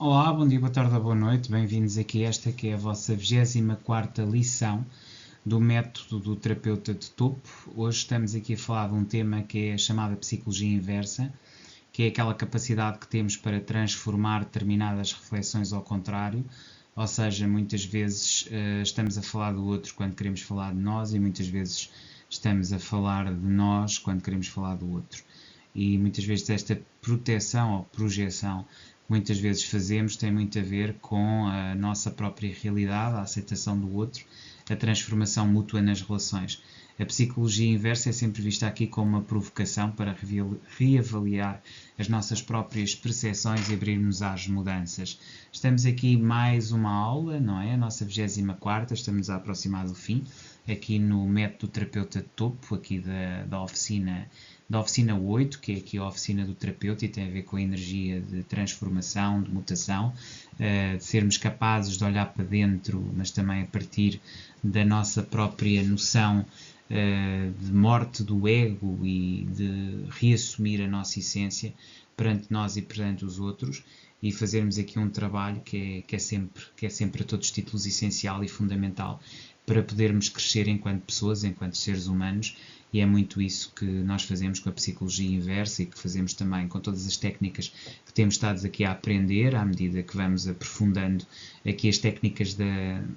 Olá, bom dia, boa tarde ou boa noite. Bem-vindos aqui a esta que é a vossa 24ª lição do método do terapeuta de topo. Hoje estamos aqui a falar de um tema que é a chamada psicologia inversa, que é aquela capacidade que temos para transformar determinadas reflexões ao contrário, ou seja, muitas vezes estamos a falar do outro quando queremos falar de nós e muitas vezes estamos a falar de nós quando queremos falar do outro. E muitas vezes esta proteção ou projeção que muitas vezes fazemos tem muito a ver com a nossa própria realidade, a aceitação do outro, a transformação mútua nas relações. A psicologia inversa é sempre vista aqui como uma provocação para reavaliar as nossas próprias percepções e abrirmos às mudanças. Estamos aqui mais uma aula, não é? A nossa 24ª, estamos a aproximar do fim, aqui no método terapeuta de topo, aqui da oficina 8, que é aqui a oficina do terapeuta e tem a ver com a energia de transformação, de mutação, de sermos capazes de olhar para dentro, mas também a partir da nossa própria noção de morte do ego e de reassumir a nossa essência perante nós e perante os outros e fazermos aqui um trabalho que é sempre a todos os títulos essencial e fundamental para podermos crescer enquanto pessoas, enquanto seres humanos, e é muito isso que nós fazemos com a psicologia inversa e que fazemos também com todas as técnicas que temos estado aqui a aprender à medida que vamos aprofundando aqui as técnicas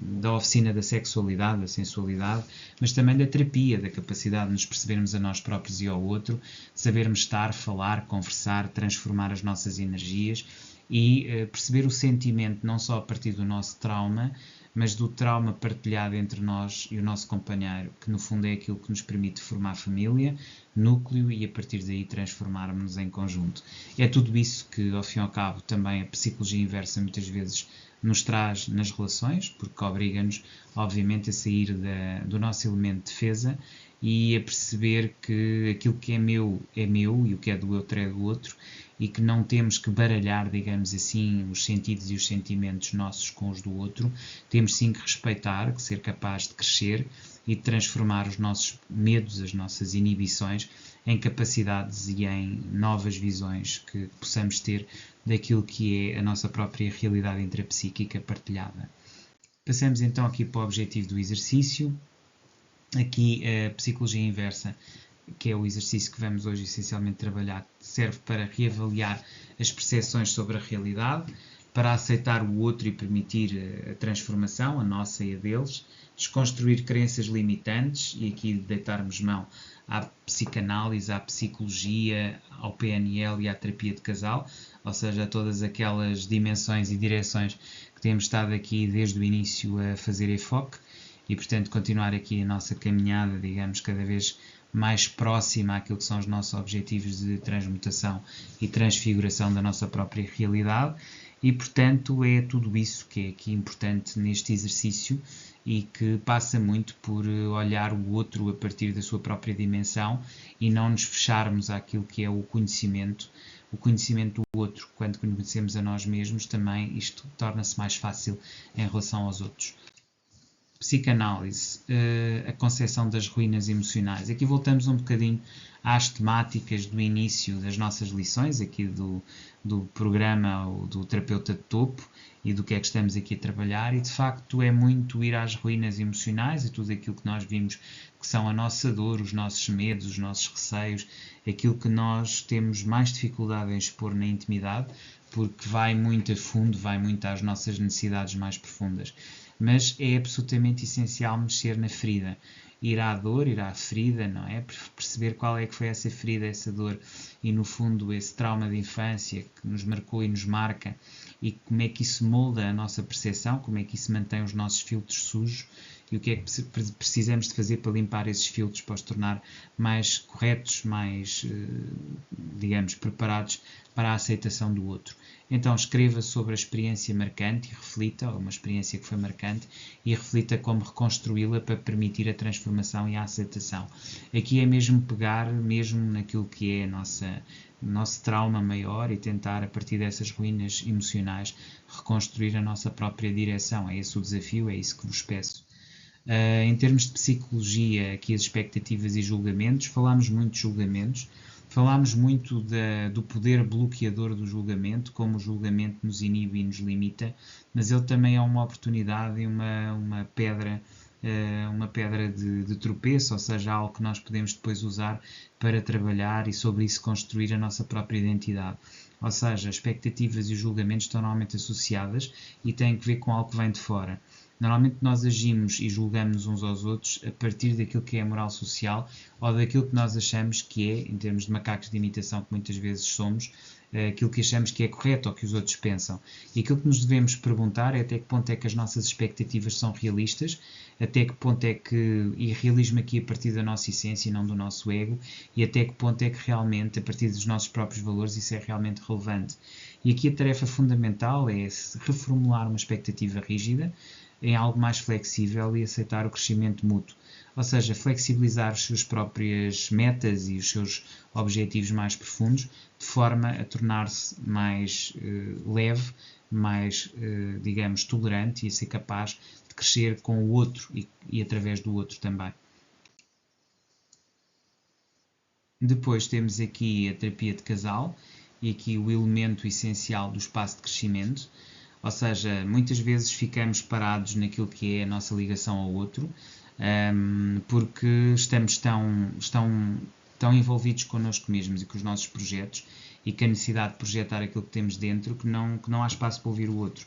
da oficina da sexualidade, da sensualidade, mas também da terapia, da capacidade de nos percebermos a nós próprios e ao outro, sabermos estar, falar, conversar, transformar as nossas energias e perceber o sentimento não só a partir do nosso trauma, mas do trauma partilhado entre nós e o nosso companheiro, que no fundo é aquilo que nos permite formar família, núcleo e a partir daí transformarmos-nos em conjunto. É tudo isso que, ao fim e ao cabo, também a psicologia inversa muitas vezes nos traz nas relações, porque obriga-nos, obviamente, a sair do nosso elemento de defesa e a perceber que aquilo que é meu e o que é do outro é do outro e que não temos que baralhar, digamos assim, os sentidos e os sentimentos nossos com os do outro. Temos sim que respeitar, que ser capaz de crescer e de transformar os nossos medos, as nossas inibições em capacidades e em novas visões que possamos ter daquilo que é a nossa própria realidade intrapsíquica partilhada. Passamos então aqui para o objetivo do exercício. Aqui a psicologia inversa, que é o exercício que vamos hoje essencialmente trabalhar, serve para reavaliar as percepções sobre a realidade, para aceitar o outro e permitir a transformação, a nossa e a deles, desconstruir crenças limitantes e aqui deitarmos mão à psicanálise, à psicologia, ao PNL e à terapia de casal, ou seja, a todas aquelas dimensões e direções que temos estado aqui desde o início a fazer enfoque e, portanto, continuar aqui a nossa caminhada, digamos, cada vez mais próxima àquilo que são os nossos objetivos de transmutação e transfiguração da nossa própria realidade e, portanto, é tudo isso que é aqui importante neste exercício e que passa muito por olhar o outro a partir da sua própria dimensão e não nos fecharmos àquilo que é o conhecimento do outro. Quando conhecemos a nós mesmos, também isto torna-se mais fácil em relação aos outros. Psicanálise, a concepção das ruínas emocionais. Aqui voltamos um bocadinho às temáticas do início das nossas lições, aqui do programa do terapeuta de topo e do que é que estamos aqui a trabalhar e de facto é muito ir às ruínas emocionais e tudo aquilo que nós vimos que são a nossa dor, os nossos medos, os nossos receios, aquilo que nós temos mais dificuldade em expor na intimidade, porque vai muito a fundo, vai muito às nossas necessidades mais profundas. Mas é absolutamente essencial mexer na ferida, ir à dor, ir à ferida, não é? Perceber qual é que foi essa ferida, essa dor e no fundo esse trauma de infância que nos marcou e nos marca e como é que isso molda a nossa percepção, como é que isso mantém os nossos filtros sujos e o que é que precisamos de fazer para limpar esses filtros, para os tornar mais corretos, mais, digamos, preparados para a aceitação do outro. Então escreva sobre a experiência marcante e reflita, ou uma experiência que foi marcante, e reflita como reconstruí-la para permitir a transformação e a aceitação. Aqui é mesmo pegar mesmo naquilo que é nosso trauma maior e tentar, a partir dessas ruínas emocionais, reconstruir a nossa própria direção. É esse o desafio, é isso que vos peço. Em termos de psicologia, aqui as expectativas e julgamentos, falámos muito de julgamentos, Falámos muito do poder bloqueador do julgamento, como o julgamento nos inibe e nos limita, mas ele também é uma oportunidade e uma pedra de tropeço, ou seja, algo que nós podemos depois usar para trabalhar e sobre isso construir a nossa própria identidade. Ou seja, as expectativas e os julgamentos estão normalmente associadas e têm que ver com algo que vem de fora. Normalmente nós agimos e julgamos uns aos outros a partir daquilo que é a moral social ou daquilo que nós achamos que é, em termos de macacos de imitação que muitas vezes somos, aquilo que achamos que é correto ou que os outros pensam. E aquilo que nos devemos perguntar é até que ponto é que as nossas expectativas são realistas, até que ponto é que, e realismo aqui a partir da nossa essência e não do nosso ego, e até que ponto é que realmente, a partir dos nossos próprios valores, isso é realmente relevante. E aqui a tarefa fundamental é reformular uma expectativa rígida em algo mais flexível e aceitar o crescimento mútuo. Ou seja, flexibilizar as suas próprias metas e os seus objetivos mais profundos, de forma a tornar-se mais leve, mais, digamos, tolerante e a ser capaz de crescer com o outro e através do outro também. Depois temos aqui a terapia de casal e aqui o elemento essencial do espaço de crescimento. Ou seja, muitas vezes ficamos parados naquilo que é a nossa ligação ao outro, porque estamos tão envolvidos connosco mesmos e com os nossos projetos e com a necessidade de projetar aquilo que temos dentro que não há espaço para ouvir o outro.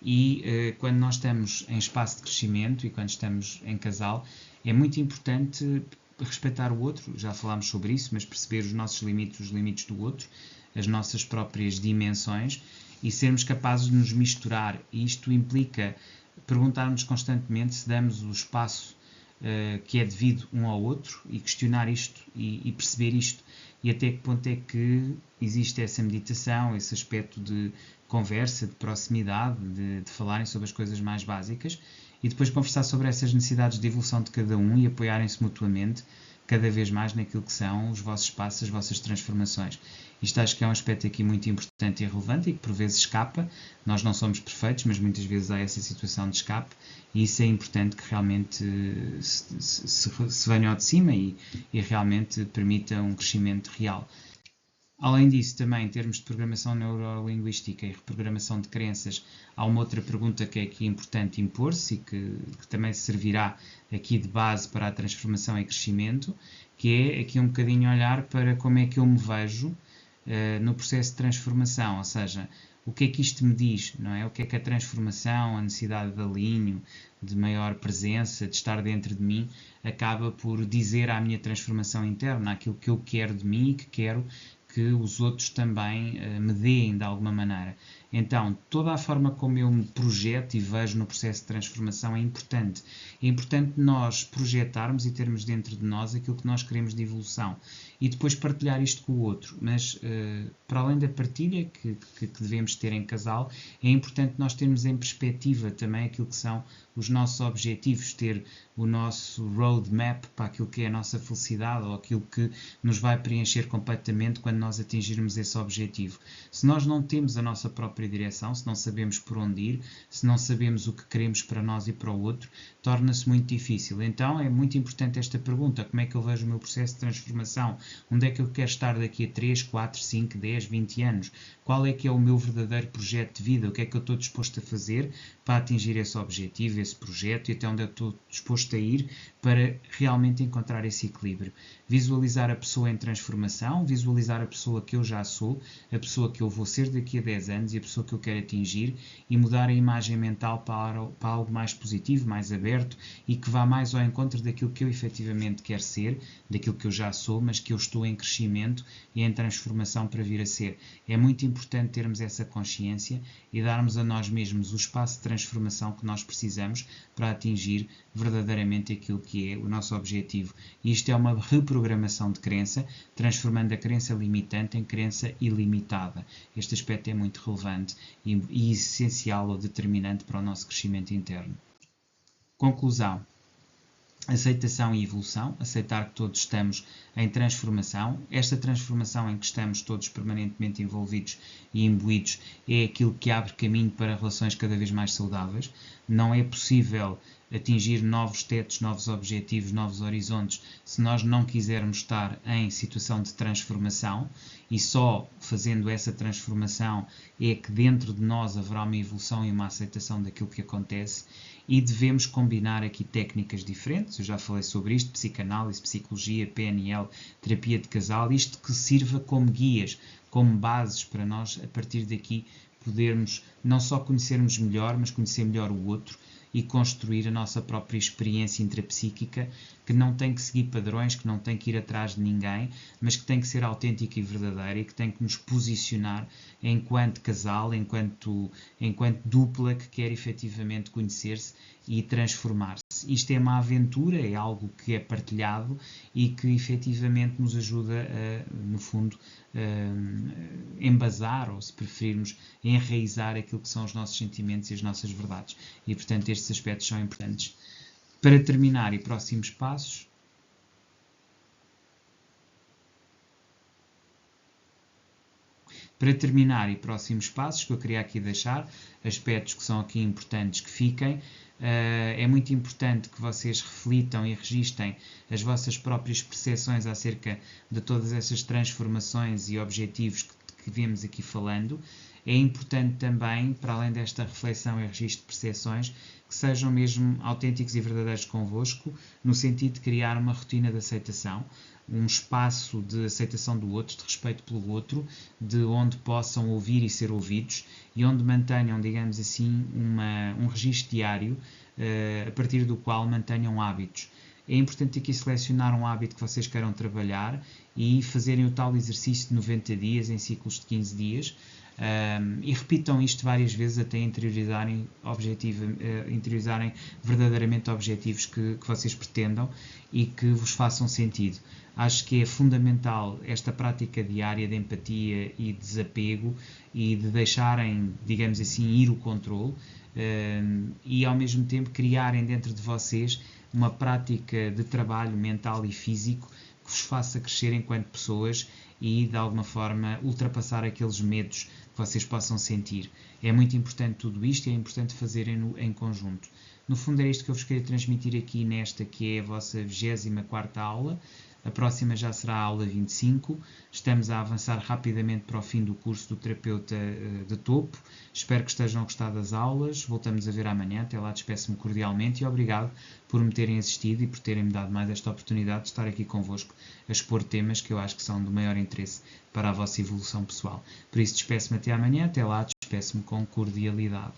E quando nós estamos em espaço de crescimento e quando estamos em casal, é muito importante respeitar o outro, já falámos sobre isso, mas perceber os nossos limites, os limites do outro, as nossas próprias dimensões, e sermos capazes de nos misturar. E isto implica perguntarmos constantemente se damos o espaço que é devido um ao outro e questionar isto e perceber isto. E até que ponto é que existe essa meditação, esse aspecto de conversa, de proximidade, de falarem sobre as coisas mais básicas e depois conversar sobre essas necessidades de evolução de cada um e apoiarem-se mutuamente cada vez mais naquilo que são os vossos passos, as vossas transformações. Isto acho que é um aspecto aqui muito importante e relevante e que por vezes escapa. Nós não somos perfeitos, mas muitas vezes há essa situação de escape e isso é importante que realmente se venha ao de cima e realmente permita um crescimento real. Além disso, também em termos de programação neurolinguística e reprogramação de crenças, há uma outra pergunta que é aqui importante impor-se e que também servirá aqui de base para a transformação e crescimento, que é aqui um bocadinho olhar para como é que eu me vejo no processo de transformação, ou seja, o que é que isto me diz, não é? O que é que a transformação, a necessidade de alinho, de maior presença, de estar dentro de mim, acaba por dizer à minha transformação interna, aquilo que eu quero de mim e que quero que os outros também me deem de alguma maneira. Então, toda a forma como eu me projeto e vejo no processo de transformação é importante. É importante nós projetarmos e termos dentro de nós aquilo que nós queremos de evolução e depois partilhar isto com o outro. Mas, para além da partilha que devemos ter em casal, é importante nós termos em perspectiva também aquilo que são os nossos objetivos, ter o nosso roadmap para aquilo que é a nossa felicidade ou aquilo que nos vai preencher completamente quando nós atingirmos esse objetivo. Se nós não temos a nossa própria direção, se não sabemos por onde ir, se não sabemos o que queremos para nós e para o outro, torna-se muito difícil. Então é muito importante esta pergunta: como é que eu vejo o meu processo de transformação? Onde é que eu quero estar daqui a 3, 4, 5, 10, 20 anos? Qual é que é o meu verdadeiro projeto de vida? O que é que eu estou disposto a fazer para atingir esse objetivo, esse projeto e até onde eu estou disposto a ir para realmente encontrar esse equilíbrio? Visualizar a pessoa em transformação, visualizar a pessoa que eu já sou, a pessoa que eu vou ser daqui a 10 anos e a pessoa que eu quero atingir e mudar a imagem mental para algo mais positivo, mais aberto e que vá mais ao encontro daquilo que eu efetivamente quero ser, daquilo que eu já sou, mas que eu estou em crescimento e em transformação para vir a ser. É muito importante termos essa consciência e darmos a nós mesmos o espaço de transformação que nós precisamos para atingir verdadeiramente aquilo que é o nosso objetivo. E isto é uma reprogramação de crença, transformando a crença limitante em crença ilimitada. Este aspecto é muito relevante e essencial ou determinante para o nosso crescimento interno. Conclusão. Aceitação e evolução, aceitar que todos estamos em transformação. Esta transformação em que estamos todos permanentemente envolvidos e imbuídos é aquilo que abre caminho para relações cada vez mais saudáveis. Não é possível atingir novos tetos, novos objetivos, novos horizontes, se nós não quisermos estar em situação de transformação, e só fazendo essa transformação é que dentro de nós haverá uma evolução e uma aceitação daquilo que acontece, e devemos combinar aqui técnicas diferentes. Eu já falei sobre isto: psicanálise, psicologia, PNL, terapia de casal, isto que sirva como guias, como bases para nós, a partir daqui, podermos não só conhecermos melhor, mas conhecer melhor o outro e construir a nossa própria experiência intrapsíquica, que não tem que seguir padrões, que não tem que ir atrás de ninguém, mas que tem que ser autêntica e verdadeira, e que tem que nos posicionar enquanto casal, enquanto dupla que quer efetivamente conhecer-se e transformar-se. Isto é uma aventura, é algo que é partilhado e que efetivamente nos ajuda a, no fundo, embasar, ou se preferirmos, enraizar aquilo que são os nossos sentimentos e as nossas verdades. E, portanto, estes aspectos são importantes. Para terminar, e próximos passos, que eu queria aqui deixar, aspectos que são aqui importantes que fiquem. É muito importante que vocês reflitam e registem as vossas próprias percepções acerca de todas essas transformações e objetivos que vemos aqui falando. É importante também, para além desta reflexão e registro de percepções, que sejam mesmo autênticos e verdadeiros convosco, no sentido de criar uma rotina de aceitação, um espaço de aceitação do outro, de respeito pelo outro, de onde possam ouvir e ser ouvidos, e onde mantenham, digamos assim, um registro diário, a partir do qual mantenham hábitos. É importante aqui selecionar um hábito que vocês queiram trabalhar e fazerem o tal exercício de 90 dias em ciclos de 15 dias, e repitam isto várias vezes até interiorizarem verdadeiramente objetivos que vocês pretendam e que vos façam sentido. Acho que é fundamental esta prática diária de empatia e desapego, e de deixarem, digamos assim, ir o controle, e ao mesmo tempo criarem dentro de vocês uma prática de trabalho mental e físico que vos faça crescer enquanto pessoas e, de alguma forma, ultrapassar aqueles medos que vocês possam sentir. É muito importante tudo isto, e é importante fazerem-no em conjunto. No fundo, é isto que eu vos queria transmitir aqui nesta, que é a vossa 24ª aula. A próxima já será a aula 25. Estamos a avançar rapidamente para o fim do curso do terapeuta de topo. Espero que estejam a gostar das aulas. Voltamos a ver amanhã. Até lá, despeço-me cordialmente e obrigado por me terem assistido e por terem-me dado mais esta oportunidade de estar aqui convosco a expor temas que eu acho que são do maior interesse para a vossa evolução pessoal. Por isso, despeço-me até amanhã. Até lá, despeço-me com cordialidade.